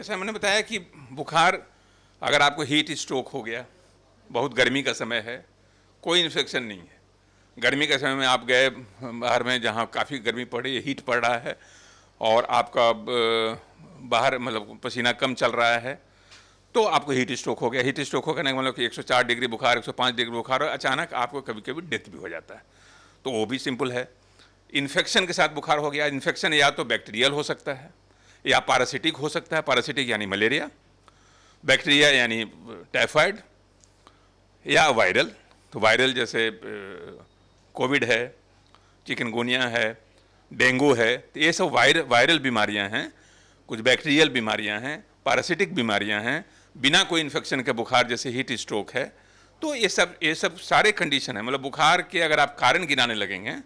जैसा मैंने बताया कि बुखार, अगर आपको हीट स्ट्रोक हो गया, बहुत गर्मी का समय है, कोई इन्फेक्शन नहीं है। गर्मी के समय में आप गए बाहर में जहाँ काफ़ी गर्मी पड़ रही है, हीट पड़ रहा है और आपका बाहर मतलब पसीना कम चल रहा है, तो आपको हीट स्ट्रोक हो गया। हीट स्ट्रोक हो गया मतलब कि 104 डिग्री बुखार, 105 डिग्री बुखार, और अचानक आपको कभी कभी डेथ भी हो जाता है, तो वो भी सिंपल है। इन्फेक्शन के साथ बुखार हो गया, इन्फेक्शन या तो बैक्टीरियल हो सकता है या पैरासिटिक हो सकता है। पैरासिटिक यानी मलेरिया, बैक्टीरिया यानी टाइफाइड, या वायरल। तो वायरल जैसे कोविड है, चिकनगुनिया है, डेंगू है, तो ये सब वायरल बीमारियां हैं। कुछ बैक्टीरियल बीमारियां हैं, पैरासिटिक बीमारियां हैं, बिना कोई इन्फेक्शन के बुखार जैसे हीट स्ट्रोक है। तो ये सब सारे कंडीशन है। मतलब बुखार के अगर आप कारण गिनाने लगेंगे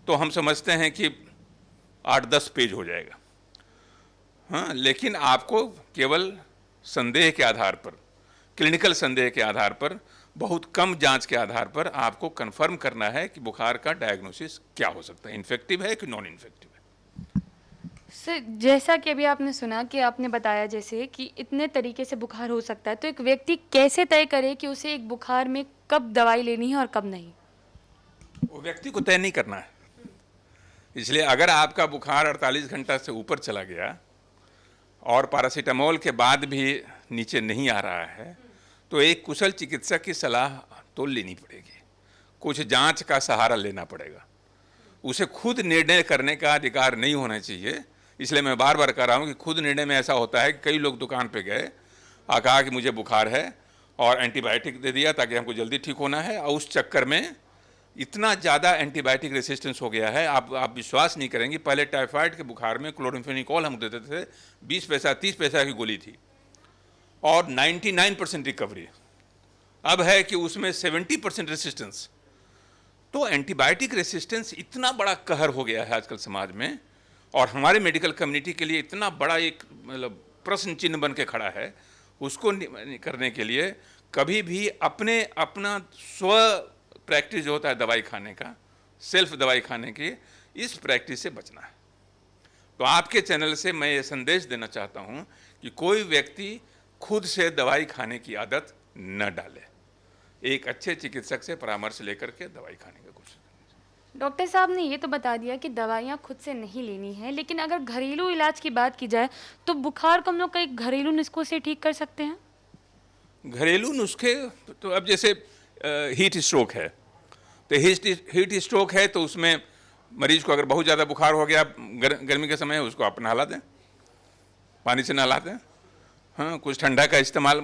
तो हम समझते हैं कि 8-10 पेज हो जाएगा। हाँ, लेकिन आपको केवल संदेह के आधार पर, क्लिनिकल संदेह के आधार पर, बहुत कम जांच के आधार पर आपको कंफर्म करना है कि बुखार का डायग्नोसिस क्या हो सकता है, इन्फेक्टिव है कि नॉन इन्फेक्टिव है। सर, जैसा कि अभी आपने सुना कि आपने बताया जैसे कि इतने तरीके से बुखार हो सकता है, तो एक व्यक्ति कैसे तय करे कि उसे एक बुखार में कब दवाई लेनी है और कब नहीं? वो व्यक्ति को तय नहीं करना है। इसलिए अगर आपका बुखार 48 घंटा से ऊपर चला गया और पैरासीटामोल के बाद भी नीचे नहीं आ रहा है, तो एक कुशल चिकित्सक की सलाह तो लेनी पड़ेगी, कुछ जांच का सहारा लेना पड़ेगा। उसे खुद निर्णय करने का अधिकार नहीं होना चाहिए। इसलिए मैं बार बार कह रहा हूँ कि खुद निर्णय में ऐसा होता है कि कई लोग दुकान पे गए और कहा कि मुझे बुखार है और एंटीबायोटिक दे दिया ताकि हमको जल्दी ठीक होना है, और उस चक्कर में इतना ज़्यादा एंटीबायोटिक रेसिस्टेंस हो गया है, आप विश्वास नहीं करेंगे। पहले टाइफाइड के बुखार में क्लोराम्फेनिकोल हम देते थे, 20 पैसा 30 पैसा की गोली थी और 99% रिकवरी। अब है कि उसमें 70% रेसिस्टेंस। तो एंटीबायोटिक रेसिस्टेंस इतना बड़ा कहर हो गया है आजकल समाज में, और हमारे मेडिकल कम्युनिटी के लिए इतना बड़ा एक मतलब प्रश्न चिन्ह बन के खड़ा है। उसको करने के लिए कभी भी अपना स्व प्रैक्टिस जो होता है दवाई खाने का, सेल्फ दवाई खाने की, इस प्रैक्टिस से बचना है। तो आपके चैनल से मैं ये संदेश देना चाहता हूँ कि कोई व्यक्ति खुद से दवाई खाने की आदत न डाले, एक अच्छे चिकित्सक से परामर्श लेकर के दवाई खाने का कोशिश करें। डॉक्टर साहब ने ये तो बता दिया कि दवाइयाँ खुद से नहीं लेनी है, लेकिन अगर घरेलू इलाज की बात की जाए तो बुखार को हम लोग कई घरेलू नुस्खों से ठीक कर सकते हैं? घरेलू नुस्खे तो अब जैसे हीट स्ट्रोक है, तो हीट स्ट्रोक है तो उसमें मरीज को अगर बहुत ज़्यादा बुखार हो गया गर्मी के समय, उसको आप नहला दें, पानी से नहला दें। हाँ, कुछ ठंडा का इस्तेमाल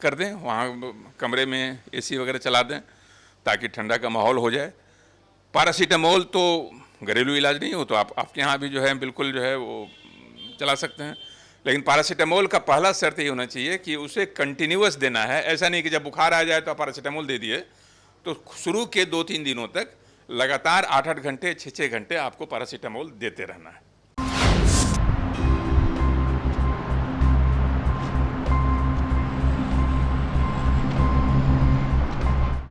कर दें, वहाँ कमरे में एसी वगैरह चला दें ताकि ठंडा का माहौल हो जाए। पैरासीटामोल तो घरेलू इलाज नहीं हो, तो आपके यहाँ भी जो है बिल्कुल जो है वो चला सकते हैं। लेकिन पैरासीटामोल का पहला शर्त ये होना चाहिए कि उसे कंटिन्यूअस देना है। ऐसा नहीं कि जब बुखार आ जाए तो आप पैरासीटामोल दे दिए, तो शुरू के 2-3 दिनों तक लगातार 8-8 घंटे 6-6 घंटे आपको पैरासीटामोल देते रहना है।